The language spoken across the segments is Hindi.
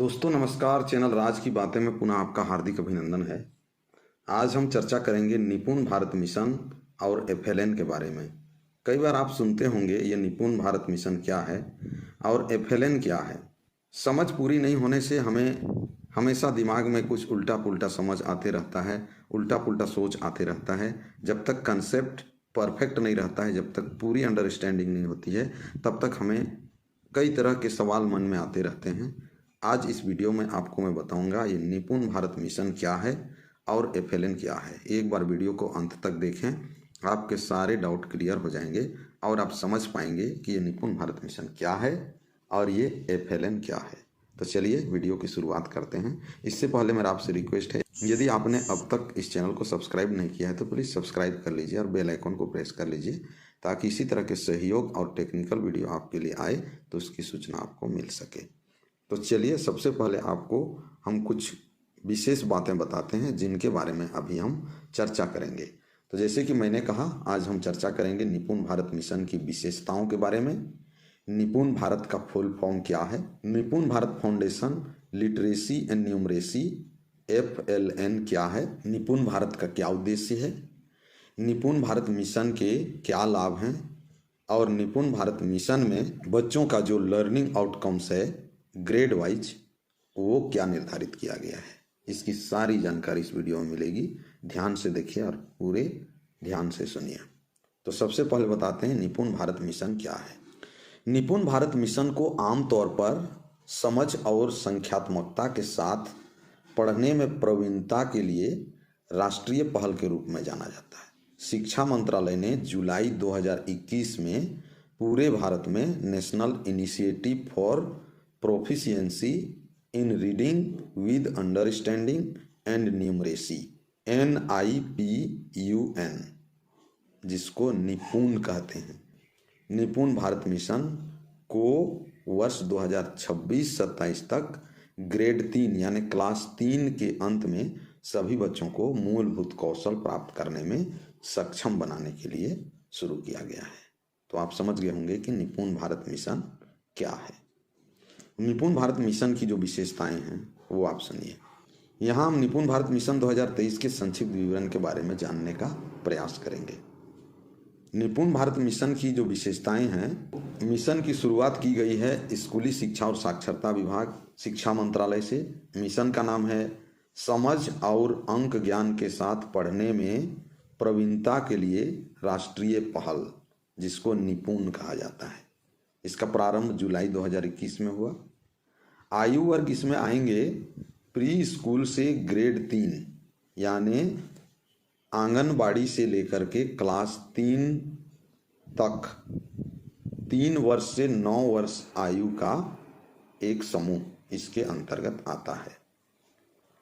दोस्तों नमस्कार। चैनल राज की बातें में पुनः आपका हार्दिक अभिनंदन है। आज हम चर्चा करेंगे निपुण भारत मिशन और एफएलएन के बारे में। कई बार आप सुनते होंगे ये निपुण भारत मिशन क्या है और एफएलएन क्या है। समझ पूरी नहीं होने से हमें हमेशा दिमाग में कुछ उल्टा पुल्टा समझ आते रहता है, उल्टा पुल्टा सोच आते रहता है। जब तक कंसेप्ट परफेक्ट नहीं रहता है, जब तक पूरी अंडरस्टैंडिंग नहीं होती है, तब तक हमें कई तरह के सवाल मन में आते रहते हैं। आज इस वीडियो में आपको मैं बताऊंगा ये निपुण भारत मिशन क्या है और एफएलएन क्या है। एक बार वीडियो को अंत तक देखें, आपके सारे डाउट क्लियर हो जाएंगे और आप समझ पाएंगे कि ये निपुण भारत मिशन क्या है और ये एफएलएन क्या है। तो चलिए वीडियो की शुरुआत करते हैं। इससे पहले मेरा आपसे रिक्वेस्ट है, यदि आपने अब तक इस चैनल को सब्सक्राइब नहीं किया है तो प्लीज़ सब्सक्राइब कर लीजिए और बेल आइकन को प्रेस कर लीजिए, ताकि इसी तरह के सहयोग और टेक्निकल वीडियो आपके लिए आए तो उसकी सूचना आपको मिल सके। तो चलिए सबसे पहले आपको हम कुछ विशेष बातें बताते हैं जिनके बारे में अभी हम चर्चा करेंगे। तो जैसे कि मैंने कहा, आज हम चर्चा करेंगे निपुण भारत मिशन की विशेषताओं के बारे में। निपुण भारत का फुल फॉर्म क्या है, निपुण Bharat foundation literacy and numeracy FLN क्या है, निपुण भारत का क्या उद्देश्य है, निपुण भारत मिशन के क्या लाभ हैं और निपुण भारत मिशन में बच्चों का जो लर्निंग आउटकम्स है ग्रेड वाइज वो क्या निर्धारित किया गया है। इसकी सारी जानकारी इस वीडियो में मिलेगी। ध्यान से देखिए और पूरे ध्यान से सुनिए। तो सबसे पहले बताते हैं निपुण भारत मिशन क्या है। निपुण भारत मिशन को आमतौर पर समझ और संख्यात्मकता के साथ पढ़ने में प्रवीणता के लिए राष्ट्रीय पहल के रूप में जाना जाता है। शिक्षा मंत्रालय ने जुलाई 2021 में पूरे भारत में national initiative for proficiency in reading with understanding and numeracy NIPUN, जिसको निपुण कहते हैं, निपुण भारत मिशन को वर्ष 2026-27 तक ग्रेड 3 यानी क्लास 3 के अंत में सभी बच्चों को मूलभूत कौशल प्राप्त करने में सक्षम बनाने के लिए शुरू किया गया है। तो आप समझ गए होंगे कि निपुण भारत मिशन क्या है। निपुण भारत मिशन की जो विशेषताएं हैं वो आप सुनिए। यहाँ हम निपुण भारत मिशन 2023 के संक्षिप्त विवरण के बारे में जानने का प्रयास करेंगे। निपुण भारत मिशन की जो विशेषताएं हैं, मिशन की शुरुआत की गई है स्कूली शिक्षा और साक्षरता विभाग शिक्षा मंत्रालय से। मिशन का नाम है समझ और अंक ज्ञान के साथ पढ़ने में प्रवीणता के लिए राष्ट्रीय पहल, जिसको निपुण कहा जाता है। इसका प्रारंभ जुलाई 2021 में हुआ। आयु वर्ग इसमें आएंगे प्री स्कूल से ग्रेड 3 यानी आंगनबाड़ी से लेकर के क्लास 3 तक 3 वर्ष से 9 वर्ष आयु का एक समूह इसके अंतर्गत आता है।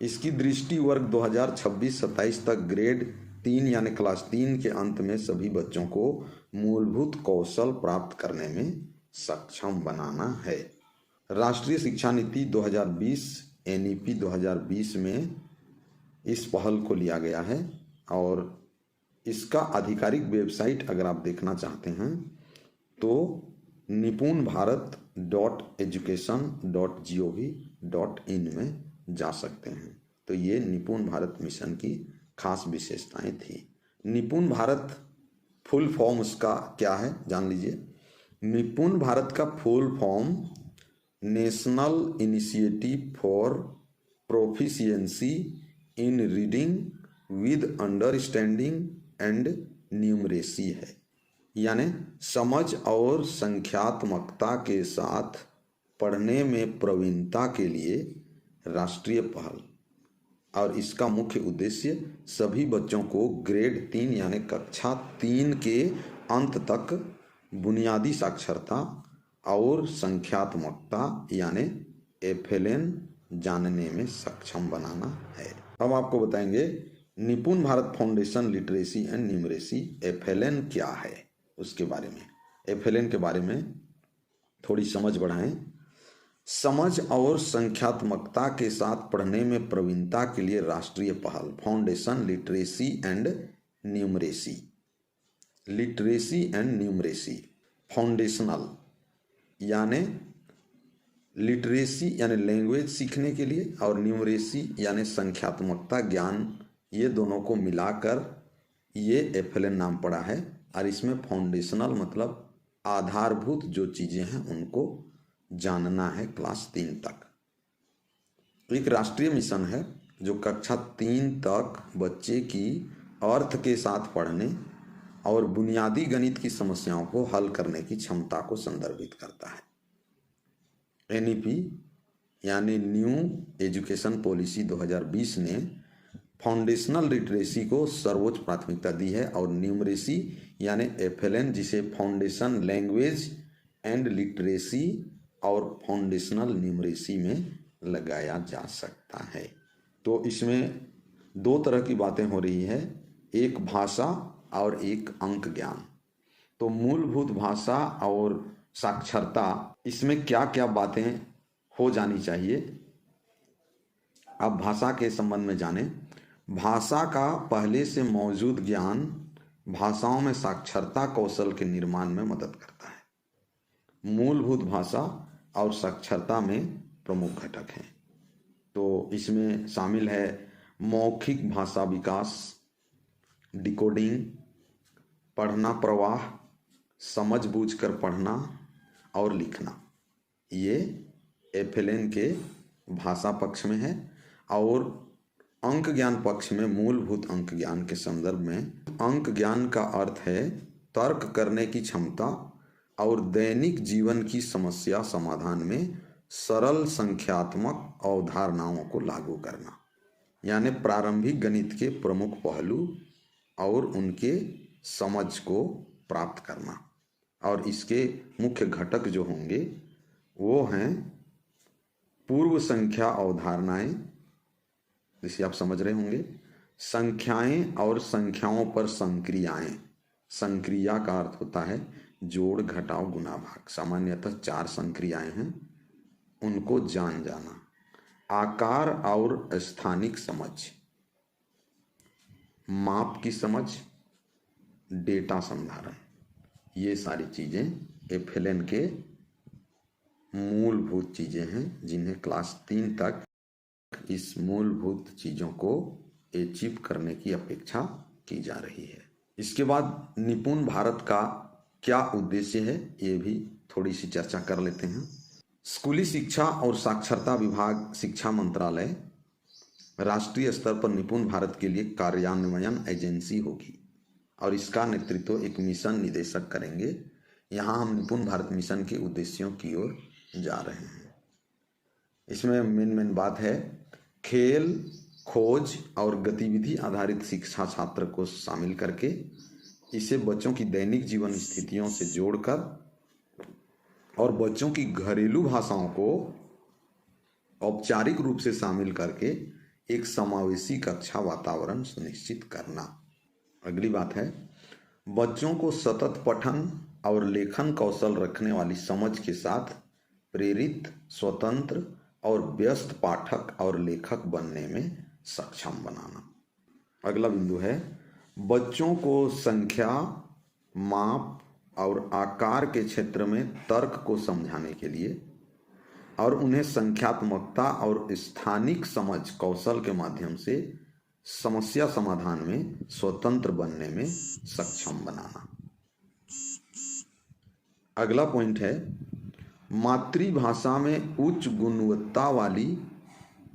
इसकी दृष्टि वर्ग 2026-27 तक ग्रेड 3 यानी क्लास 3 के अंत में सभी बच्चों को मूलभूत कौशल प्राप्त करने में सक्षम बनाना है। राष्ट्रीय शिक्षा नीति 2020 NEP 2020 में इस पहल को लिया गया है और इसका आधिकारिक वेबसाइट अगर आप देखना चाहते हैं तो nipunbharat.education.gov.in में जा सकते हैं। तो ये निपुण भारत मिशन की खास विशेषताएं थी। निपुण भारत फुल फॉर्म उसका क्या है जान लीजिए। निपुण भारत का full form national initiative for proficiency in reading with understanding and numeracy है, यानी समझ और संख्यात्मकता के साथ पढ़ने में प्रवीणता के लिए राष्ट्रीय पहल। और इसका मुख्य उद्देश्य सभी बच्चों को ग्रेड 3 यानी कक्षा 3 के अंत तक बुनियादी साक्षरता और संख्यात्मकता यानी एफएलएन जानने में सक्षम बनाना है। अब आपको बताएंगे निपुण Bharat foundation literacy and numeracy FLN क्या है उसके बारे में। एफएलएन के बारे में थोड़ी समझ बढ़ाएं। समझ और संख्यात्मकता के साथ पढ़ने में प्रवीणता के लिए राष्ट्रीय पहल, foundation literacy and numeracy. Literacy and numeracy foundational यानी लिटरेसी यानी लैंग्वेज सीखने के लिए, और न्यूमरेसी यानी संख्यात्मकता ज्ञान, ये दोनों को मिलाकर ये एफएलएन नाम पड़ा है। और इसमें फाउंडेशनल मतलब आधारभूत जो चीज़ें हैं उनको जानना है क्लास 3 तक। एक राष्ट्रीय मिशन है जो कक्षा 3 तक बच्चे की अर्थ के साथ पढ़ने और बुनियादी गणित की समस्याओं को हल करने की क्षमता को संदर्भित करता है। एनईपी यानी न्यू एजुकेशन पॉलिसी 2020 ने फाउंडेशनल लिटरेसी को सर्वोच्च प्राथमिकता दी है, और न्यूमरेसी यानी एफएलएन, जिसे फाउंडेशन लैंग्वेज एंड लिटरेसी और फाउंडेशनल न्यूमरेसी में लगाया जा सकता है। तो इसमें दो तरह की बातें हो रही है, एक भाषा और एक अंक ज्ञान। तो मूलभूत भाषा और साक्षरता, इसमें क्या क्या बातें हो जानी चाहिए, अब भाषा के संबंध में जानें। भाषा का पहले से मौजूद ज्ञान भाषाओं में साक्षरता कौशल के निर्माण में मदद करता है। मूलभूत भाषा और साक्षरता में प्रमुख घटक हैं। तो इसमें शामिल है मौखिक भाषा विकास, डिकोडिंग, पढ़ना प्रवाह, समझ बूझकर पढ़ना और लिखना। ये एफएलएन के भाषा पक्ष में है। और अंक ज्ञान पक्ष में मूलभूत अंक ज्ञान के संदर्भ में अंक ज्ञान का अर्थ है तर्क करने की क्षमता और दैनिक जीवन की समस्या समाधान में सरल संख्यात्मक अवधारणाओं को लागू करना, यानी प्रारंभिक गणित के प्रमुख पहलू और उनके समझ को प्राप्त करना। और इसके मुख्य घटक जो होंगे वो हैं पूर्व संख्या अवधारणाएं, जिसे आप समझ रहे होंगे, संख्याएं और संख्याओं पर संक्रियाएं। संक्रिया का अर्थ होता है जोड़, घटाव, गुणा, भाग। सामान्यतः 4 संक्रियाएं हैं, उनको जान जाना। आकार और स्थानिक समझ, माप की समझ, डेटा संधारण, ये सारी चीजें एफएलएन के मूलभूत चीजें हैं, जिन्हें क्लास 3 तक इस मूलभूत चीजों को अचीव करने की अपेक्षा की जा रही है। इसके बाद निपुण भारत का क्या उद्देश्य है, ये भी थोड़ी सी चर्चा कर लेते हैं। स्कूली शिक्षा और साक्षरता विभाग, शिक्षा मंत्रालय राष्ट्रीय स्तर पर निपुण भारत के लिए कार्यान्वयन एजेंसी होगी, और इसका नेतृत्व एक मिशन निदेशक करेंगे। यहाँ हम निपुण भारत मिशन के उद्देश्यों की ओर जा रहे हैं। इसमें मेन बात है खेल, खोज और गतिविधि आधारित शिक्षा छात्र को शामिल करके इसे बच्चों की दैनिक जीवन स्थितियों से जोड़कर और बच्चों की घरेलू भाषाओं को औपचारिक रूप से शामिल करके एक समावेशी कक्षा वातावरण सुनिश्चित करना। अगली बात है बच्चों को सतत पठन और लेखन कौशल रखने वाली समझ के साथ प्रेरित, स्वतंत्र और व्यस्त पाठक और लेखक बनने में सक्षम बनाना। अगला बिंदु है बच्चों को संख्या, माप और आकार के क्षेत्र में तर्क को समझाने के लिए और उन्हें संख्यात्मकता और स्थानिक समझ कौशल के माध्यम से समस्या समाधान में स्वतंत्र बनने में सक्षम बनाना। अगला पॉइंट है मातृभाषा में उच्च गुणवत्ता वाली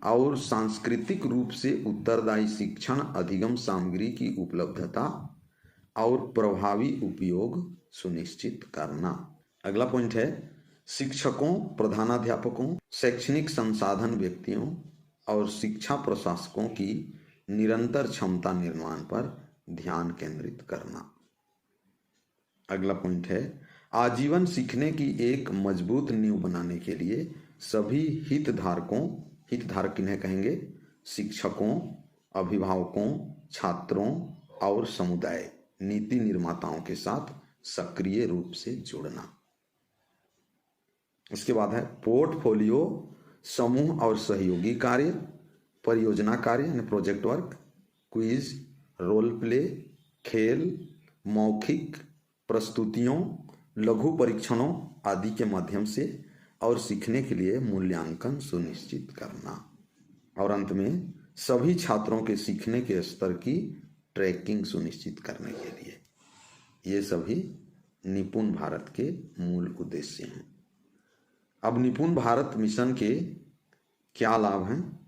और सांस्कृतिक रूप से उत्तरदायी शिक्षण अधिगम सामग्री की उपलब्धता और प्रभावी उपयोग सुनिश्चित करना। अगला पॉइंट है शिक्षकों, प्रधानाध्यापकों, शैक्षणिक संसाधन व्यक्तियों और शिक्षा प्रशासकों की निरंतर क्षमता निर्माण पर ध्यान केंद्रित करना। अगला पॉइंट है आजीवन सीखने की एक मजबूत नींव बनाने के लिए सभी हितधारक किन्हें कहेंगे, शिक्षकों, अभिभावकों, छात्रों और समुदाय नीति निर्माताओं के साथ सक्रिय रूप से जुड़ना। इसके बाद है पोर्टफोलियो, समूह और सहयोगी कार्य, परियोजना कार्य यानी project work, quiz, role play, खेल, मौखिक प्रस्तुतियों, लघु परीक्षणों आदि के माध्यम से और सीखने के लिए मूल्यांकन सुनिश्चित करना। और अंत में सभी छात्रों के सीखने के स्तर की ट्रैकिंग सुनिश्चित करने के लिए। ये सभी निपुण भारत के मूल उद्देश्य हैं। अब निपुण भारत मिशन के क्या लाभ हैं?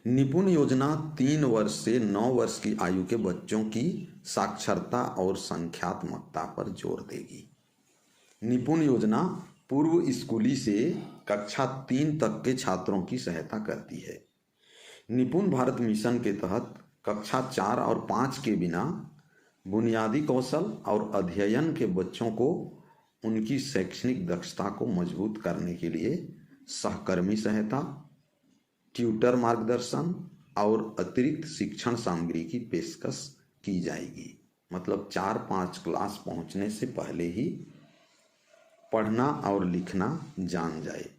निपुण योजना 3 वर्ष से 9 वर्ष की आयु के बच्चों की साक्षरता और संख्यात्मकता पर जोर देगी। निपुण योजना पूर्व स्कूली से कक्षा 3 तक के छात्रों की सहायता करती है। निपुण भारत मिशन के तहत कक्षा 4 और 5 के बिना बुनियादी कौशल और अध्ययन के बच्चों को उनकी शैक्षणिक दक्षता को मजबूत करने के लिए सहकर्मी सहायता, ट्यूटर मार्गदर्शन और अतिरिक्त शिक्षण सामग्री की पेशकश की जाएगी। मतलब 4-5 क्लास पहुंचने से पहले ही पढ़ना और लिखना जान जाए।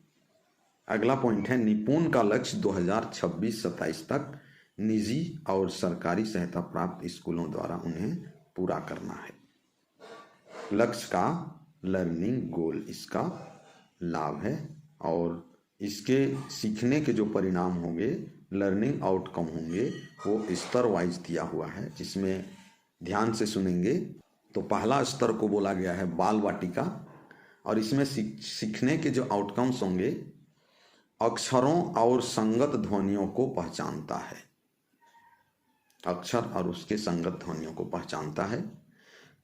अगला पॉइंट है, निपुण का लक्ष्य 2026-27 तक निजी और सरकारी सहायता प्राप्त स्कूलों द्वारा उन्हें पूरा करना है। लक्ष्य का लर्निंग गोल इसका लाभ है और इसके सीखने के जो परिणाम होंगे, लर्निंग आउटकम होंगे, वो स्तर वाइज दिया हुआ है, जिसमें ध्यान से सुनेंगे तो पहला स्तर को बोला गया है बाल वाटिका, और इसमें सीखने के जो आउटकम्स होंगे, अक्षरों और संगत ध्वनियों को पहचानता है। अक्षर और उसके संगत ध्वनियों को पहचानता है।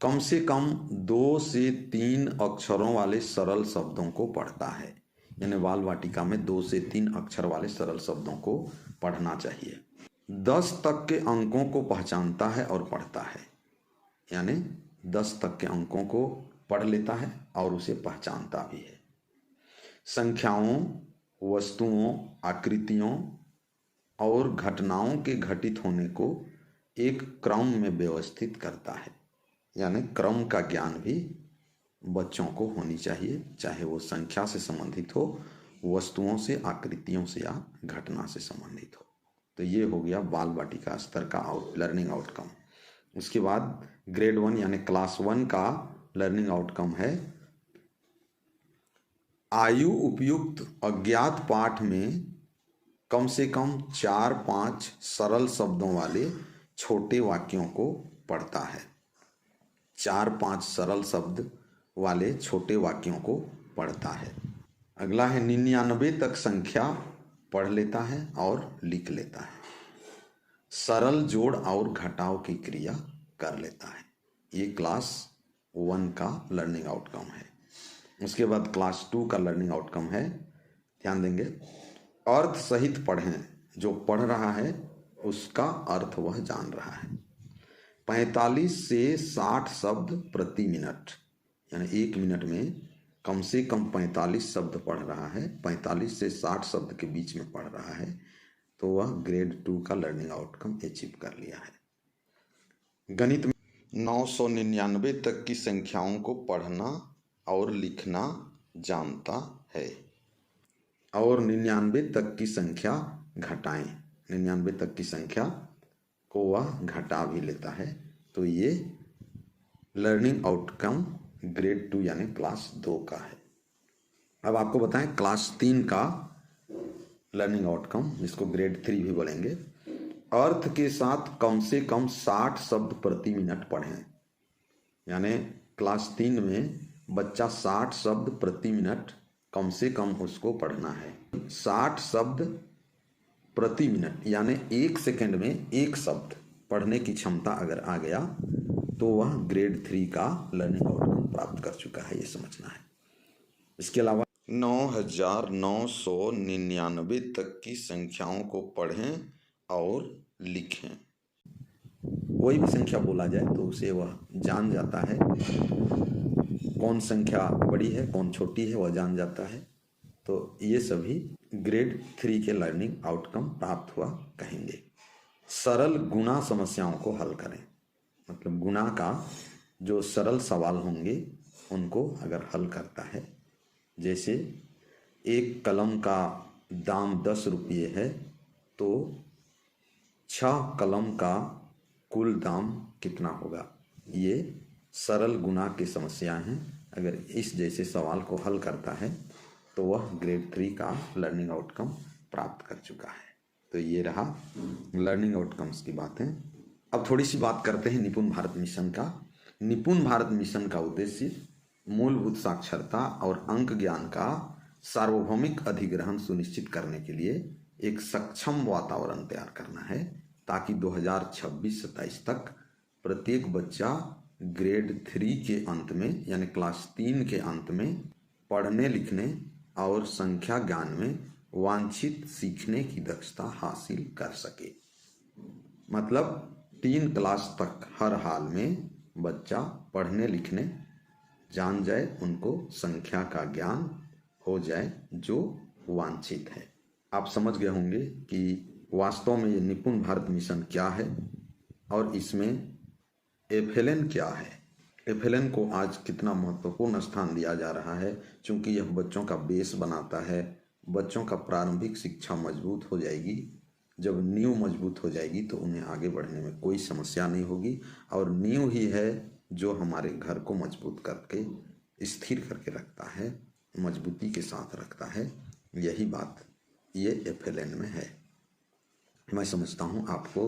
कम से कम 2 से 3 अक्षरों वाले सरल शब्दों को पढ़ता है। यानी बाल वाटिका में 2 से 3 अक्षर वाले सरल शब्दों को पढ़ना चाहिए। 10 तक के अंकों को पहचानता है और पढ़ता है। यानी 10 तक के अंकों को पढ़ लेता है और उसे पहचानता भी है। संख्याओं, वस्तुओं, आकृतियों और घटनाओं के घटित होने को एक क्रम में व्यवस्थित करता है। यानी क्रम का ज्ञान भी बच्चों को होनी चाहिए, चाहे वो संख्या से संबंधित हो, वस्तुओं से, आकृतियों से या घटना से संबंधित हो। तो ये हो गया बाल वाटिका स्तर का लर्निंग आउटकम। उसके बाद ग्रेड 1 यानी क्लास 1 का लर्निंग आउटकम है, आयु उपयुक्त अज्ञात पाठ में कम से कम 4-5 सरल शब्दों वाले छोटे वाक्यों को पढ़ता है। 4-5 सरल शब्द वाले छोटे वाक्यों को पढ़ता है। अगला है 99 तक संख्या पढ़ लेता है और लिख लेता है। सरल जोड़ और घटाव की क्रिया कर लेता है। ये क्लास 1 का लर्निंग आउटकम है। उसके बाद क्लास 2 का लर्निंग आउटकम है, ध्यान देंगे, अर्थ सहित पढ़ें। जो पढ़ रहा है उसका अर्थ वह जान रहा है। 45 से 60 शब्द प्रति मिनट, यानी 1 मिनट में कम से कम 45 शब्द पढ़ रहा है। 45 से 60 शब्द के बीच में पढ़ रहा है तो वह ग्रेड 2 का लर्निंग आउटकम अचीव कर लिया है। गणित में 999 तक की संख्याओं को पढ़ना और लिखना जानता है और 99 तक की संख्या घटाएं। 99 तक की संख्या को वह घटा भी लेता है। तो ये लर्निंग आउटकम ग्रेड 2 यानी क्लास 2 का है। अब आपको बताएं क्लास 3 का लर्निंग आउटकम, जिसको ग्रेड 3 भी बोलेंगे, अर्थ के साथ कम से कम 60 शब्द प्रति मिनट पढ़ें। यानी क्लास 3 में बच्चा 60 शब्द प्रति मिनट कम से कम उसको पढ़ना है। 60 शब्द प्रति मिनट यानी 1 सेकंड में 1 शब्द पढ़ने की क्षमता अगर आ गया तो वह ग्रेड 3 का लर्निंग आउटकम प्राप्त कर चुका है, ये समझना है। इसके अलावा 9999 तक की संख्याओं को पढ़ें और लिखें। कोई भी संख्या बोला जाए तो उसे वह जान जाता है, कौन संख्या बड़ी है कौन छोटी है वह जान जाता है। तो ये सभी ग्रेड 3 के लर्निंग आउटकम प्राप्त हुआ कहेंगे। सरल गुणा समस्याओं को हल करें, मतलब गुणा का जो सरल सवाल होंगे उनको अगर हल करता है, जैसे एक कलम का दाम 10 रुपये है तो 6 कलम का कुल दाम कितना होगा। ये सरल गुणा की समस्या हैं। अगर इस जैसे सवाल को हल करता है तो वह ग्रेड 3 का लर्निंग आउटकम प्राप्त कर चुका है। तो ये रहा लर्निंग आउटकम्स की बातें। अब थोड़ी सी बात करते हैं निपुण भारत मिशन का। निपुण भारत मिशन का उद्देश्य मूलभूत साक्षरता और अंक ज्ञान का सार्वभौमिक अधिग्रहण सुनिश्चित करने के लिए एक सक्षम वातावरण तैयार करना है, ताकि 2026-27 तक प्रत्येक बच्चा ग्रेड 3 के अंत में यानी क्लास 3 के अंत में पढ़ने लिखने और संख्या ज्ञान में वांछित सीखने की दक्षता हासिल कर सके। मतलब 3 क्लास तक हर हाल में बच्चा पढ़ने लिखने जान जाए, उनको संख्या का ज्ञान हो जाए जो वांछित है। आप समझ गए होंगे कि वास्तव में ये निपुण भारत मिशन क्या है और इसमें एफएलएन क्या है। एफएलएन को आज कितना महत्वपूर्ण स्थान दिया जा रहा है, क्योंकि यह बच्चों का बेस बनाता है। बच्चों का प्रारंभिक शिक्षा मजबूत हो जाएगी। जब नींव मजबूत हो जाएगी तो उन्हें आगे बढ़ने में कोई समस्या नहीं होगी, और नींव ही है जो हमारे घर को मजबूत करके स्थिर करके रखता है, मजबूती के साथ रखता है। यही बात ये एफएलएन में है। मैं समझता हूँ आपको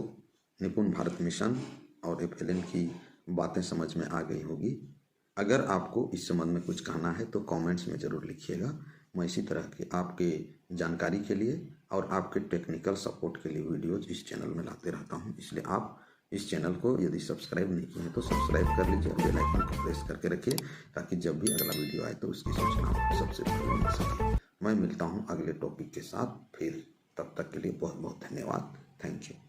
निपुण भारत मिशन और एफएलएन की बातें समझ में आ गई होगी। अगर आपको इस संबंध में कुछ कहना है तो कमेंट्स में ज़रूर लिखिएगा। मैं इसी तरह के आपके जानकारी के लिए और आपके टेक्निकल सपोर्ट के लिए वीडियोज इस चैनल में लाते रहता हूँ। इसलिए आप इस चैनल को यदि सब्सक्राइब नहीं किए हैं तो सब्सक्राइब कर लीजिए, बेल आइकन को प्रेस करके रखिए, ताकि जब भी अगला वीडियो आए तो उसकी सूचना आपको सबसे पहले मिल सके। मैं मिलता हूँ अगले टॉपिक के साथ फिर। तब तक के लिए बहुत बहुत धन्यवाद। Thank you.